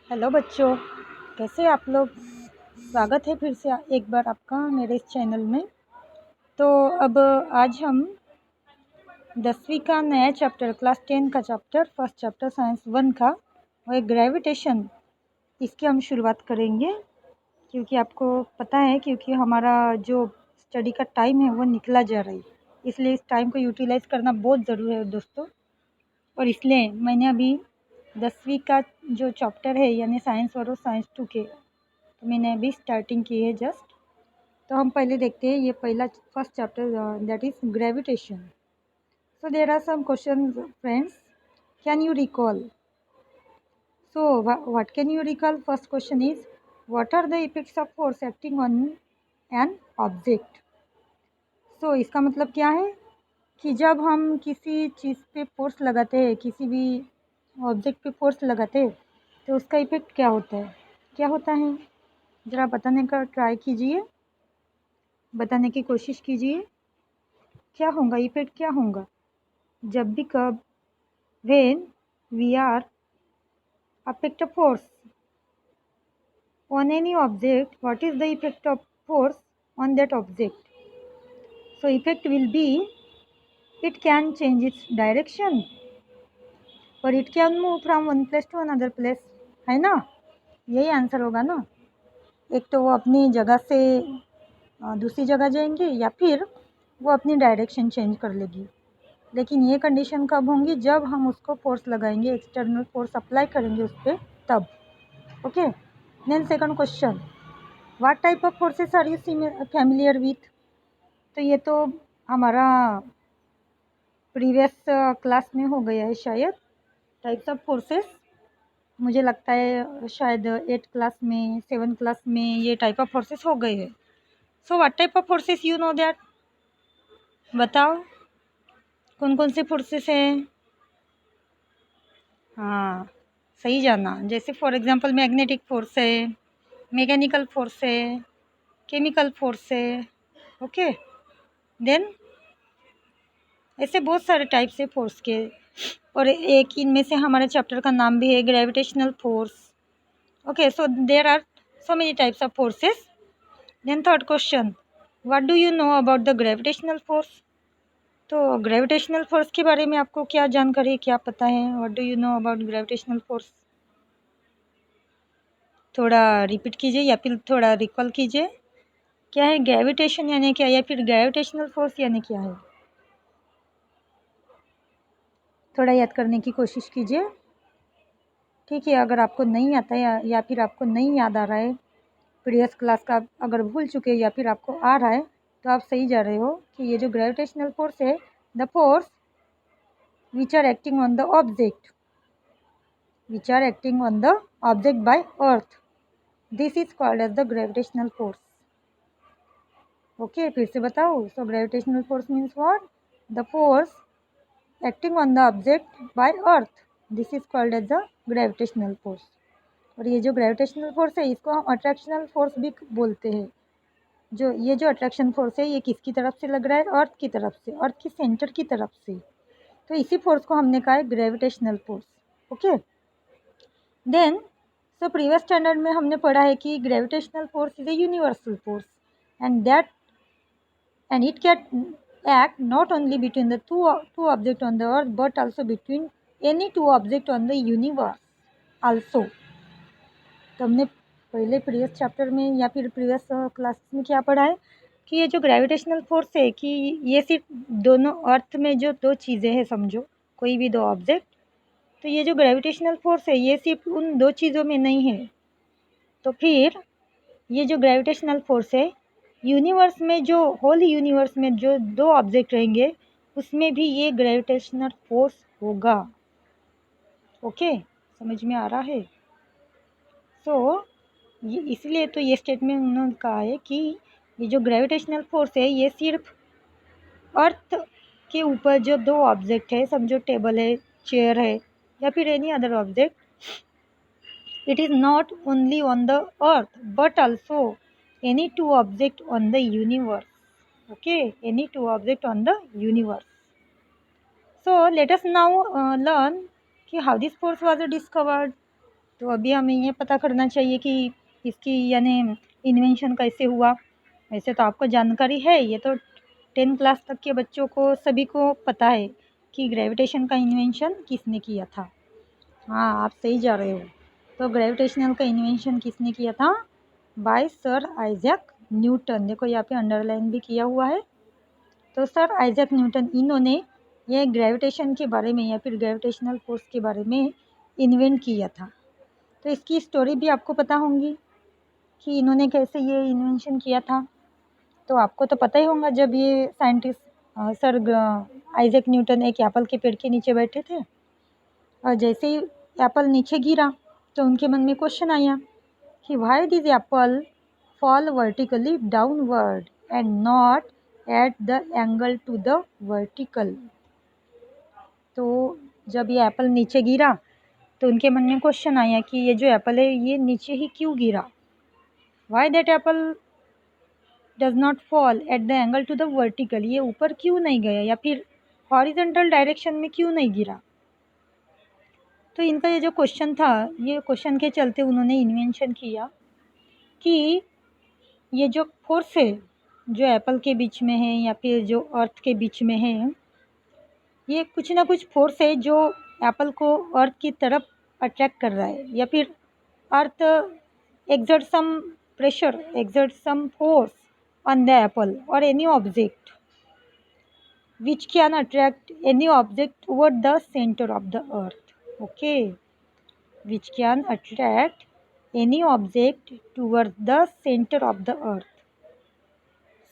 Hello बच्चों, कैसे आप लोग। स्वागत है फिर से एक बार आपका मेरे इस चैनल में। तो अब आज हम 10वीं का नया चैप्टर क्लास 10 का चैप्टर फर्स्ट चैप्टर साइंस 1 का वो ग्रेविटेशन, इसकी हम शुरुआत करेंगे। क्योंकि आपको पता है, क्योंकि हमारा जो स्टडी का टाइम है वो निकला जा रहा है, इसलिए इस टाइम को यूटिलाइज करना बहुत ज़रूरी है दोस्तों। और इसलिए मैंने अभी 10वीं का जो चैप्टर है यानी साइंस और साइंस 2 के, तो मैंने अभी स्टार्टिंग की है जस्ट। तो हम पहले देखते हैं ये पहला first chapter, that is gravitation. So there are some question friends, can you recall? So what can you recall? First question is, what are the effects of force acting on an object? सो इसका मतलब क्या है कि जब हम किसी चीज़ पे फोर्स लगाते हैं, किसी भी ऑब्जेक्ट पे फोर्स लगाते हैं, तो उसका इफेक्ट क्या होता है, क्या होता है? ज़रा बताने का ट्राई कीजिए, बताने की कोशिश कीजिए। क्या होगा, इफेक्ट क्या होगा जब भी, कब? When we are affect a force on any object, what is the effect of force on that object? So effect will be, it can change its direction or it can move from one place to another place, है ना? यही answer होगा ना। एक तो वो अपनी जगह से दूसरी जगह जाएंगे, या फिर वो अपनी डायरेक्शन चेंज कर लेगी। लेकिन ये कंडीशन कब होंगी? जब हम उसको फोर्स लगाएंगे, एक्सटर्नल फोर्स अप्लाई करेंगे उस पर, तब। Okay, then second question, what type of forces are you familiar with? तो ये तो हमारा प्रीवियस क्लास में हो गया है शायद, टाइप्स ऑफ फोर्सेस। मुझे लगता है शायद 8 क्लास में, 7 क्लास में ये टाइप ऑफ फोर्सेस हो गए हैं। So what type of forces you know that? बताओ कौन कौन से फोर्सेस हैं? हाँ, सही जाना। जैसे फॉर एग्जांपल मैग्नेटिक फोर्स है, मैकेनिकल फोर्स है, केमिकल फोर्स है। ओके, देन ऐसे बहुत सारे टाइप्स है फोर्स के, और एक इनमें से हमारे चैप्टर का नाम भी है gravitational force. Okay, so there are so many types of forces. Then third question, what do you know about the gravitational force? तो ग्रेविटेशनल फोर्स के बारे में आपको क्या जानकारी, क्या पता है? What do you know about gravitational force? थोड़ा रिपीट कीजिए या फिर थोड़ा रिकॉल कीजिए। क्या है ग्रेविटेशन यानी क्या, या फिर ग्रेविटेशनल फोर्स यानी क्या है? थोड़ा याद करने की कोशिश कीजिए। ठीक है, अगर आपको नहीं आता है या फिर आपको नहीं याद आ रहा है, प्रीवियस क्लास का अगर भूल चुके हैं या फिर आपको आ रहा है, तो आप सही जा रहे हो कि ये जो ग्रेविटेशनल फोर्स है, the force which are acting on the object, which are acting on the object by earth, this is called as the gravitational force. Okay, फिर से बताओ। So gravitational force means what? The force acting on the object by earth, this is called as the gravitational force. और ये जो gravitational force है, इसको हम अट्रैक्शनल force भी बोलते हैं। जो अट्रैक्शन फोर्स है, ये किसकी तरफ से लग रहा है? अर्थ की तरफ से, अर्थ की सेंटर की तरफ से। तो इसी फोर्स को हमने कहा है gravitational force. Okay, then so previous standard में हमने पढ़ा है कि gravitational force is a universal force and it can act not only between the two objects on the earth but also between any two objects on the universe also। तो हमने पहले previous chapter में या फिर previous class में क्या पढ़ा है कि ये जो ग्रेविटेशनल फोर्स है, कि ये सिर्फ दोनों अर्थ में जो दो चीज़ें हैं, समझो कोई भी दो ऑब्जेक्ट, तो ये जो ग्रेविटेशनल फोर्स है ये सिर्फ उन दो चीज़ों में नहीं है। तो फिर ये जो ग्रेविटेशनल फोर्स है, यूनिवर्स में, जो होल यूनिवर्स में जो दो ऑब्जेक्ट रहेंगे, उसमें भी ये ग्रेविटेशनल फोर्स होगा। ओके, समझ में आ रहा है? सो ये इसलिए तो ये स्टेटमेंट उन्होंने कहा है कि ये जो ग्रेविटेशनल फोर्स है, ये सिर्फ अर्थ के ऊपर जो दो ऑब्जेक्ट है, समझो टेबल है, चेयर है, या फिर any other object, it is not only on the earth but also any two object on the universe. Okay, any two object on the universe. So let us now learn how this force was discovered. तो अभी हमें ये पता करना चाहिए कि इसकी यानी इन्वेंशन कैसे हुआ। वैसे तो आपको जानकारी है, ये तो 10 क्लास तक के बच्चों को सभी को पता है कि ग्रेविटेशन का इन्वेंशन किसने किया था। हाँ, आप सही जा रहे हो। तो ग्रेविटेशनल का इन्वेंशन किसने किया था? By sir Isaac Newton. देखो यहाँ पे अंडरलाइन भी किया हुआ है। तो सर आइजैक न्यूटन, इन्होंने ये ग्रेविटेशन के बारे में या फिर ग्रेविटेशनल फोर्स के बारे में इन्वेंट किया था। तो इसकी स्टोरी भी आपको पता होंगी कि इन्होंने कैसे ये इन्वेंशन किया था। तो आपको तो पता ही होगा, जब ये साइंटिस्ट सर आइजैक न्यूटन एक एप्पल के पेड़ के नीचे बैठे थे और जैसे ही एप्पल नीचे गिरा तो उनके मन में क्वेश्चन आया कि why this apple fall vertically downward and not at the angle to the vertical. तो जब ये एप्पल नीचे गिरा तो उनके मन में क्वेश्चन आया कि ये जो एप्पल है ये नीचे ही क्यों गिरा, why that apple does not fall at the angle to the vertical, ये ऊपर क्यों नहीं गया या फिर हॉरिजॉन्टल डायरेक्शन में क्यों नहीं गिरा। तो इनका ये जो क्वेश्चन था, ये क्वेश्चन के चलते उन्होंने इन्वेंशन किया कि ये जो फोर्स है जो एप्पल के बीच में है या फिर जो अर्थ के बीच में है, ये कुछ ना कुछ फोर्स है जो एप्पल को अर्थ की तरफ अट्रैक्ट कर रहा है, या फिर अर्थ exert some pressure, exert some force on the apple or any object which can attract any object toward the center of the earth. Okay, which can attract any object toward the center of the earth.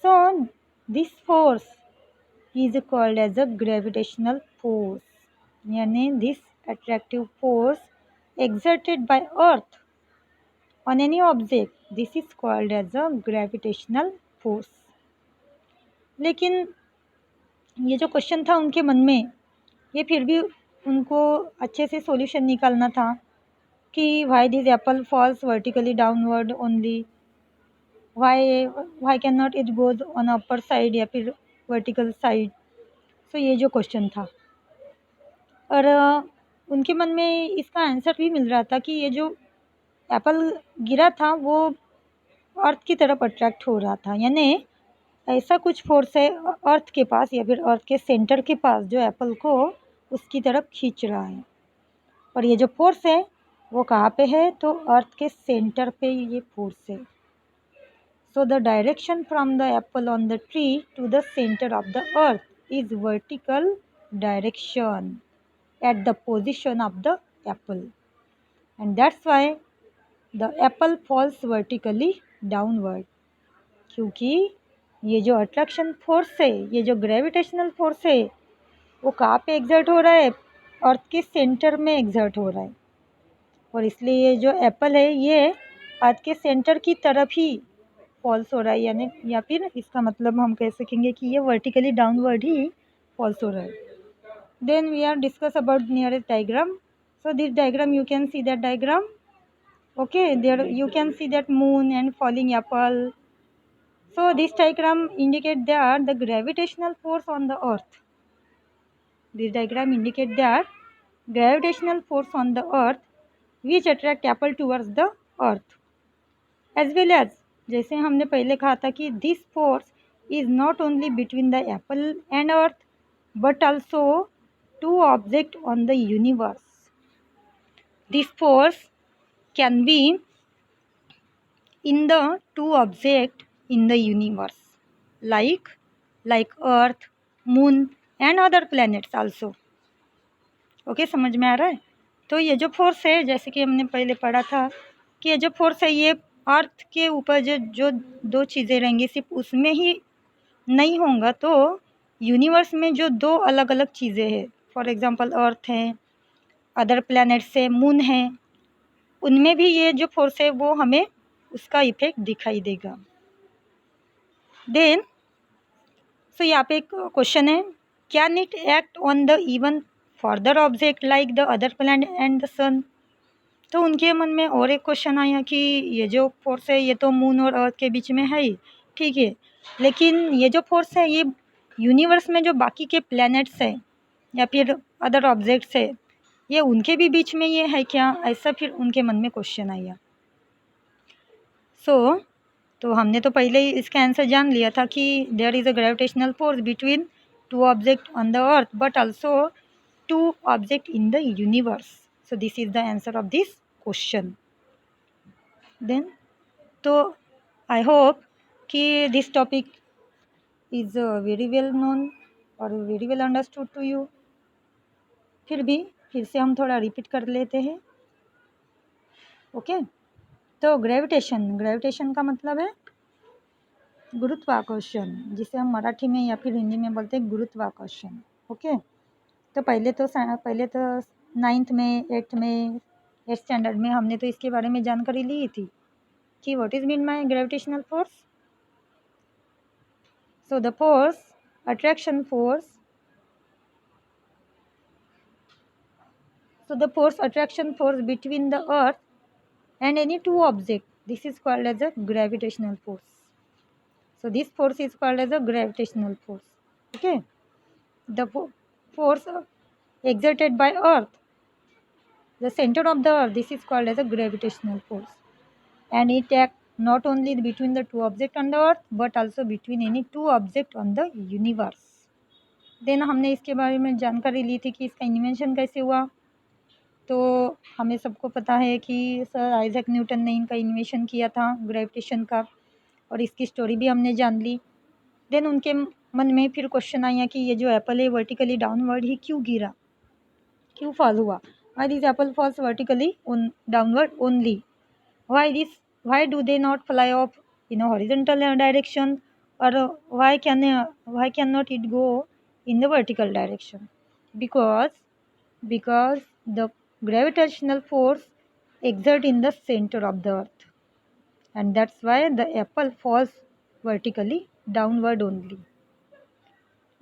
So this force is called as a gravitational force. यानी this attractive force exerted by earth on any object, this is called as a gravitational force. लेकिन ये जो question था उनके मन में, ये फिर भी उनको अच्छे से सॉल्यूशन निकालना था कि why this apple falls vertically downward only, why can not it goes on upper side या फिर वर्टिकल साइड। सो ये जो क्वेश्चन था, और उनके मन में इसका आंसर भी मिल रहा था कि ये जो एप्पल गिरा था वो अर्थ की तरफ अट्रैक्ट हो रहा था, यानी ऐसा कुछ फोर्स है अर्थ के पास या फिर अर्थ के सेंटर के पास जो एप्पल को उसकी तरफ खींच रहा है। और ये जो फोर्स है वो कहाँ पे है? तो अर्थ के सेंटर पे ये फोर्स है। So the direction from the apple on the tree to the centre of the earth is vertical direction at the position of the apple, and that's why the apple falls vertically downward. क्योंकि ये जो attraction force है, ये जो gravitational force है, वो कहाँ पे एग्जर्ट हो रहा है? अर्थ के सेंटर में एग्जर्ट हो रहा है, और इसलिए ये जो एप्पल है ये अर्थ के सेंटर की तरफ ही फॉल्स हो रहा है, यानी या फिर इसका मतलब हम कह सकेंगे कि ये वर्टिकली डाउनवर्ड ही फॉल्स हो रहा है। Then we are discuss about nearest diagram. So this diagram, you can see that diagram. Okay, there you can see that moon and falling apple. So this diagram indicates that the gravitational force on the earth. This diagram indicates that gravitational force on the earth which attract apple towards the earth. As well as जैसे हमने पहले कहा था कि this force is not only between the apple and earth but also two objects on the universe. This force can be in the two objects in the universe like earth, moon and other planets also. Okay, समझ में आ रहा है? तो ये जो force है, जैसे कि हमने पहले पढ़ा था कि ये जो फोर्स है ये अर्थ के ऊपर जो दो चीज़ें रहेंगी सिर्फ उसमें ही नहीं होगा, तो यूनिवर्स में जो दो अलग अलग चीज़ें हैं, फॉर एग्जांपल अर्थ है, अदर प्लैनेट्स है, मून है, उनमें भी ये जो फोर्स है वो हमें उसका इफेक्ट दिखाई देगा. देन सो यहाँ पे एक क्वेश्चन है, can it act on the even further object like the other planet and the sun? तो उनके मन में और एक क्वेश्चन आया कि ये जो फोर्स है ये तो मून और अर्थ के बीच में है ही, ठीक है, लेकिन ये जो फोर्स है ये यूनिवर्स में जो बाकी के प्लैनेट्स हैं या फिर अदर ऑब्जेक्ट्स है ये उनके भी बीच में ये है क्या, ऐसा फिर उनके मन में क्वेश्चन आया। तो हमने तो पहले ही इसका आंसर जान लिया था कि there is a gravitational force between two object on the earth but also two object in the universe. So this is the answer of this question. Then तो आई होप कि this topic is very well known और very well understood to you. फिर से हम थोड़ा repeat कर लेते हैं। ओके तो ग्रेविटेशन का मतलब है गुरुत्वाकर्षण, जिसे हम मराठी में या फिर हिंदी में बोलते हैं गुरुत्वाकर्षण। ओके तो पहले तो 9th में 8th में 8th स्टैंडर्ड में हमने तो इसके बारे में जानकारी ली थी कि what is mean by gravitational force. So the force attraction force between the earth and any two objects, this is called as a gravitational force. So this force is called as a gravitational force. Okay, the force exerted by earth, the center of the earth, this is called as a gravitational force, and it acts not only between the two objects on the earth but also between any two objects on the universe. Then हमने इसके बारे में जानकारी ली थी कि इसका invention कैसे हुआ। तो हमें सबको पता है कि सर आइजैक न्यूटन ने इनका इन्वेंशन किया था ग्रेविटेशन का, और इसकी स्टोरी भी हमने जान ली। देन उनके मन में फिर क्वेश्चन आया कि ये जो एप्पल है वर्टिकली डाउनवर्ड ही क्यों गिरा, क्यों फॉल हुआ, why this apple falls vertically downward only, why do they not fly off in a horizontal direction, or why cannot it go in the vertical direction? Because the gravitational force exert in the center of the earth, and that's why the apple falls vertically downward only.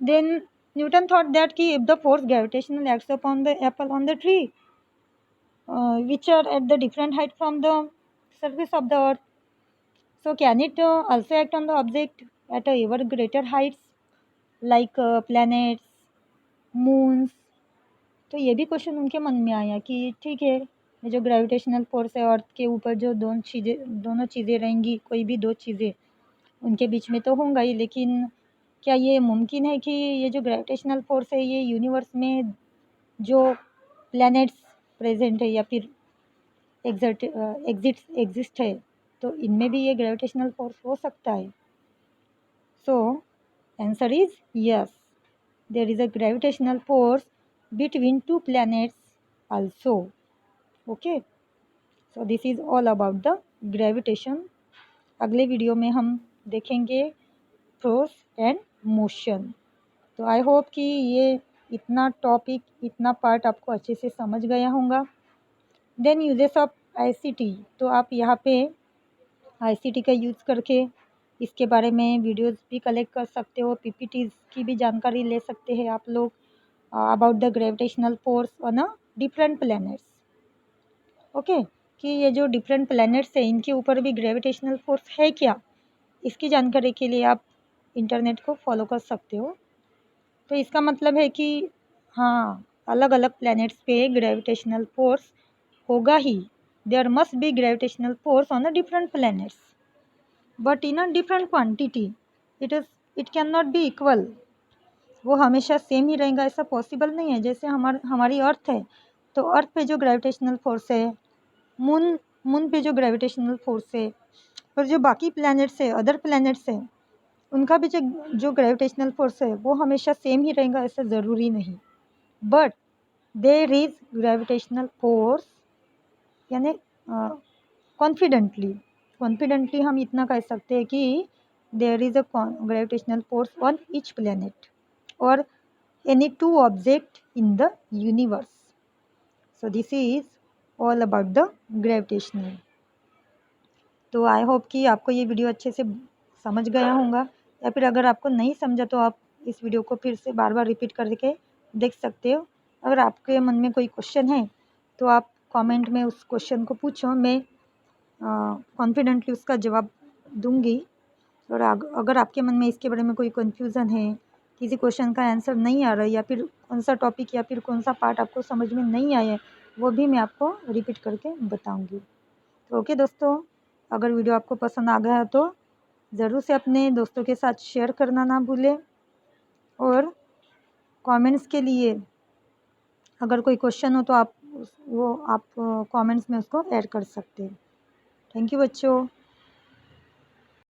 Then Newton thought that if the force gravitational acts upon the apple on the tree, which are at the different height from the surface of the earth, so can it also act on the object at a ever greater heights like planets, moons? तो ये भी question उनके मन में आया कि ठीक है, ये जो ग्रेविटेशनल फोर्स है अर्थ के ऊपर जो दोनों चीज़ें रहेंगी, कोई भी दो चीज़ें उनके बीच में तो होंगे ही, लेकिन क्या ये मुमकिन है कि ये जो ग्रेविटेशनल फोर्स है ये यूनिवर्स में जो प्लैनेट्स प्रेजेंट है या फिर एग्जिस्ट है, तो इनमें भी ये ग्रेविटेशनल फोर्स हो सकता है? So answer is yes, there is a gravitational force between two planets also. Okay so this is all about the gravitation. अगले वीडियो में हम देखेंगे फोर्स एंड मोशन। तो आई होप कि ये इतना टॉपिक, इतना पार्ट आपको अच्छे से समझ गया होगा। देन यूजेस ऑफ आईसीटी, तो आप यहाँ पे आईसीटी का यूज़ करके इसके बारे में वीडियोस भी कलेक्ट कर सकते हो, पीपीटीज की भी जानकारी ले सकते हैं आप लोग about the gravitational force on a different planets. Okay कि ये जो डिफरेंट प्लैनेट्स है इनके ऊपर भी ग्रेविटेशनल फोर्स है क्या, इसकी जानकारी के लिए आप इंटरनेट को फॉलो कर सकते हो। तो इसका मतलब है कि हाँ, अलग अलग प्लैनेट्स पे ग्रेविटेशनल फोर्स होगा ही, there must be gravitational force on the different planets but in a different quantity, it can not be equal, वो हमेशा सेम ही रहेगा ऐसा पॉसिबल नहीं है। जैसे हमारी अर्थ है, तो अर्थ पे जो ग्रेविटेशनल फोर्स है, मून पे जो ग्रेविटेशनल फोर्स है, और जो बाकी प्लैनेट्स है, अदर प्लैनेट्स है, उनका भी जो ग्रेविटेशनल फोर्स है वो हमेशा सेम ही रहेगा ऐसा ज़रूरी नहीं। But there is gravitational force, यानी कॉन्फिडेंटली हम इतना कह सकते हैं कि there is a gravitational force on each planet और any two object in the universe. So this is all about the gravitational. तो आई होप कि आपको ये वीडियो अच्छे से समझ गया होगा, या फिर अगर आपको नहीं समझा तो आप इस वीडियो को फिर से बार बार रिपीट करके देख सकते हो। अगर आपके मन में कोई क्वेश्चन है तो आप कमेंट में उस क्वेश्चन को पूछो, मैं कॉन्फिडेंटली उसका जवाब दूंगी। और अगर आपके मन में इसके बारे में कोई कन्फ्यूज़न है किसी क्वेश्चन का आंसर नहीं आ रहा है या फिर कौन सा टॉपिक या फिर कौन सा पार्ट आपको समझ में नहीं आया है, वो भी मैं आपको रिपीट करके बताऊंगी। तो ओके दोस्तों, अगर वीडियो आपको पसंद आ गया तो ज़रूर से अपने दोस्तों के साथ शेयर करना ना भूलें, और कमेंट्स के लिए अगर कोई क्वेश्चन हो तो आप कमेंट्स में उसको ऐड कर सकते हैं। थैंक यू बच्चों।